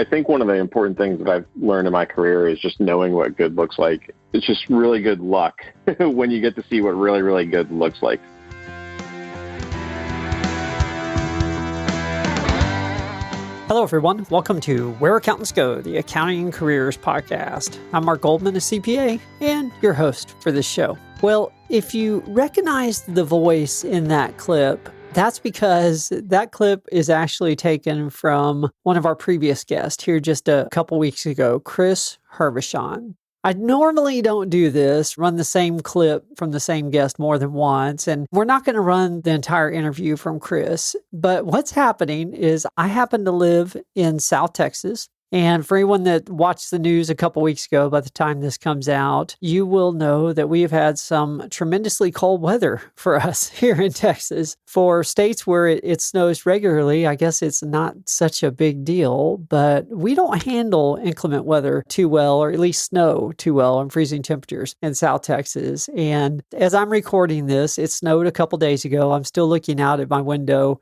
I think one of the important things that I've learned in my career is just knowing what good looks like. It's just really good luck when you get to see what really, really good looks like. Hello, everyone. Welcome to Where Accountants Go, the Accounting Careers Podcast. I'm Mark Goldman, a CPA, and your host for this show. Well, if you recognized the voice in that clip, that's because that clip is actually taken from one of our previous guests here just a couple weeks ago, Chris Hervochon. I normally don't do this, run the same clip from the same guest more than once, and we're not going to run the entire interview from Chris. But what's happening is I happen to live in South Texas. And for anyone that watched the news a couple weeks ago, by the time this comes out, you will know that we have had some tremendously cold weather for us here in Texas. For states where it snows regularly, I guess it's not such a big deal, but we don't handle inclement weather too well, or at least snow too well, and freezing temperatures in South Texas. And as I'm recording this, it snowed a couple days ago. I'm still looking out of my window,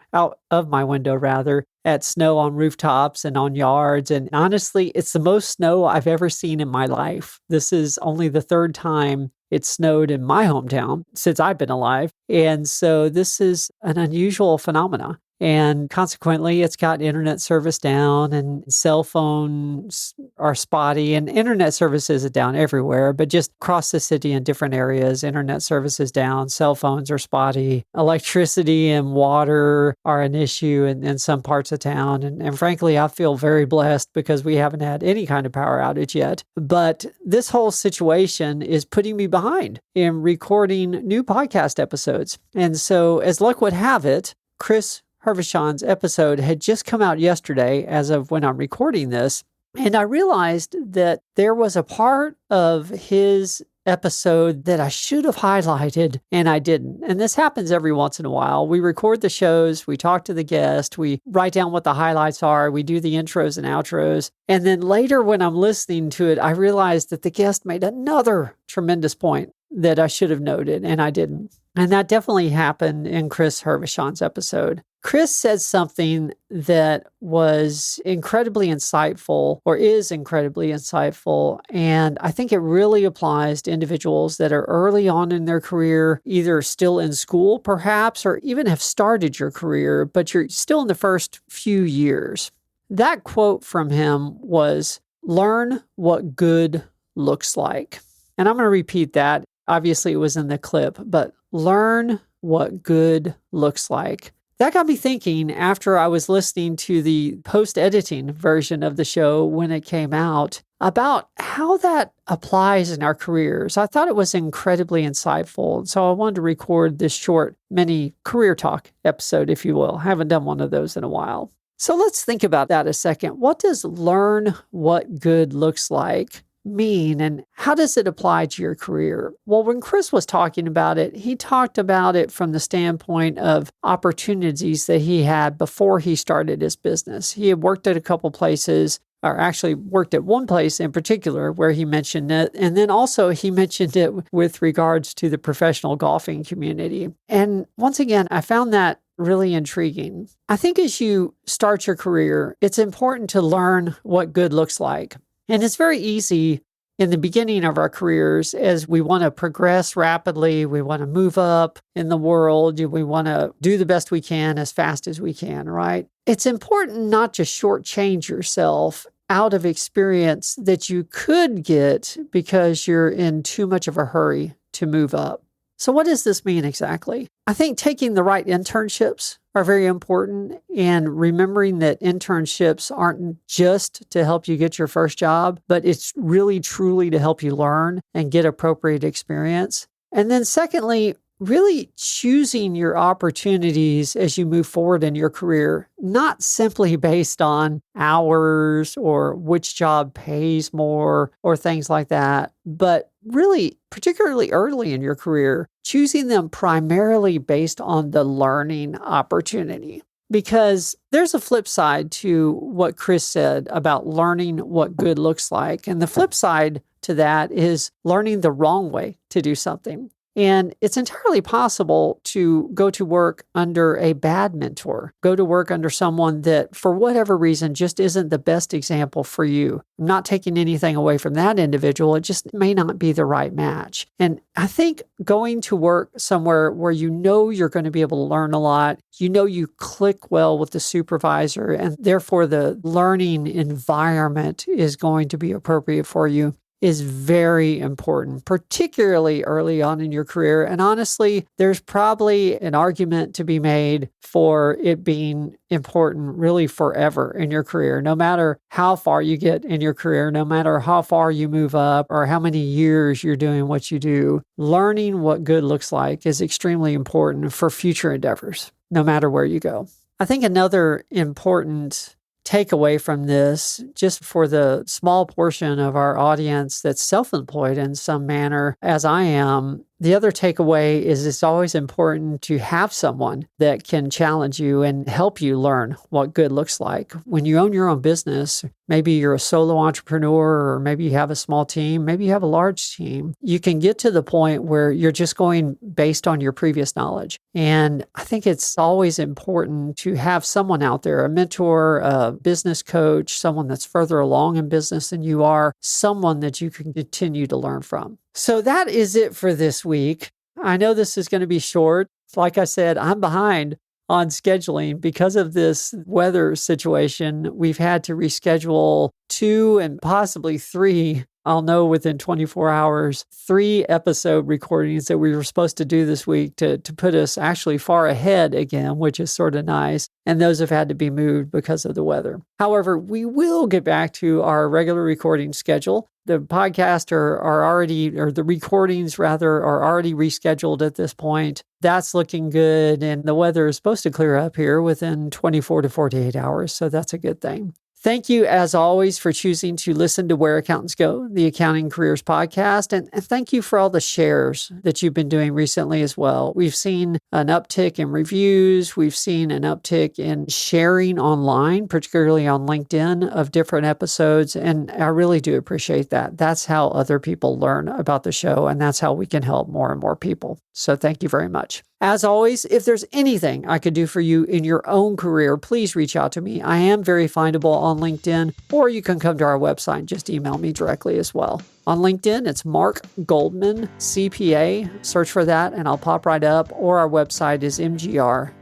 at snow on rooftops and on yards. And honestly, it's the most snow I've ever seen in my life. This is only the third time it snowed in my hometown since I've been alive. And so this is an unusual phenomenon. And consequently, it's got internet service down and cell phones are spotty, and internet service is down everywhere, but just across the city in different areas, internet service is down, cell phones are spotty, electricity and water are an issue in some parts of town. And frankly, I feel very blessed because we haven't had any kind of power outage yet. But this whole situation is putting me behind in recording new podcast episodes. And so as luck would have it, Chris Hervochon's episode had just come out yesterday as of when I'm recording this. And I realized that there was a part of his episode that I should have highlighted and I didn't. And this happens every once in a while. We record the shows, we talk to the guest, we write down what the highlights are, we do the intros and outros. And then later when I'm listening to it, I realized that the guest made another tremendous point that I should have noted and I didn't. And that definitely happened in Chris Hervochon's episode. Chris said something that was incredibly insightful, or is incredibly insightful, and I think it really applies to individuals that are early on in their career, either still in school perhaps, or even have started your career, but you're still in the first few years. That quote from him was, "Learn what good looks like." And I'm going to repeat that. Obviously, it was in the clip, but learn what good looks like. That got me thinking after I was listening to the post-editing version of the show when it came out about how that applies in our careers. I thought it was incredibly insightful. So I wanted to record this short mini career talk episode, if you will. I haven't done one of those in a while. So let's think about that a second. What does learn what good looks like mean, and how does it apply to your career? Well, when Chris was talking about it, he talked about it from the standpoint of opportunities that he had before he started his business. He had worked at a couple places, or actually worked at one place in particular where he mentioned it. And then also he mentioned it with regards to the professional golfing community. And once again, I found that really intriguing. I think as you start your career, it's important to learn what good looks like. And it's very easy in the beginning of our careers as we want to progress rapidly, we want to move up in the world, we want to do the best we can as fast as we can, right? It's important not to shortchange yourself out of experience that you could get because you're in too much of a hurry to move up. So what does this mean exactly? I think taking the right internships are very important, and remembering that internships aren't just to help you get your first job, but it's really truly to help you learn and get appropriate experience. And then secondly, really choosing your opportunities as you move forward in your career, not simply based on hours or which job pays more or things like that, but really, particularly early in your career, choosing them primarily based on the learning opportunity. Because there's a flip side to what Chris said about learning what good looks like. And the flip side to that is learning the wrong way to do something. And it's entirely possible to go to work under a bad mentor, go to work under someone that, for whatever reason, just isn't the best example for you. I'm not taking anything away from that individual. It just may not be the right match. And I think going to work somewhere where you know you're going to be able to learn a lot, you know you click well with the supervisor, and therefore the learning environment is going to be appropriate for you, is very important, particularly early on in your career. And honestly, there's probably an argument to be made for it being important really forever in your career. No matter how far you get in your career, no matter how far you move up or how many years you're doing what you do, learning what good looks like is extremely important for future endeavors, no matter where you go. I think another important takeaway from this, just for the small portion of our audience that's self-employed in some manner, as I am, the other takeaway is it's always important to have someone that can challenge you and help you learn what good looks like. When you own your own business, maybe you're a solo entrepreneur, or maybe you have a small team, maybe you have a large team, you can get to the point where you're just going based on your previous knowledge. And I think it's always important to have someone out there, a mentor, a business coach, someone that's further along in business than you are, someone that you can continue to learn from. So that is it for this week. I know this is going to be short. Like I said, I'm behind on scheduling because of this weather situation. We've had to reschedule 2 and possibly 3, I'll know within 24 hours, 3 episode recordings that we were supposed to do this week to put us actually far ahead again, which is sort of nice. And those have had to be moved because of the weather. However, we will get back to our regular recording schedule. The podcast are already, or the recordings rather, are already rescheduled at this point. That's looking good. And the weather is supposed to clear up here within 24 to 48 hours. So that's a good thing. Thank you, as always, for choosing to listen to Where Accountants Go, the Accounting Careers Podcast. And thank you for all the shares that you've been doing recently as well. We've seen an uptick in reviews. We've seen an uptick in sharing online, particularly on LinkedIn, of different episodes. And I really do appreciate that. That's how other people learn about the show, and that's how we can help more and more people. So thank you very much. As always, if there's anything I could do for you in your own career, please reach out to me. I am very findable on LinkedIn, or you can come to our website and just email me directly as well. On LinkedIn, it's Mark Goldman, CPA. Search for that and I'll pop right up, or our website is mgrar.com.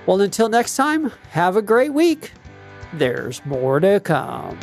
Well, until next time, have a great week. There's more to come.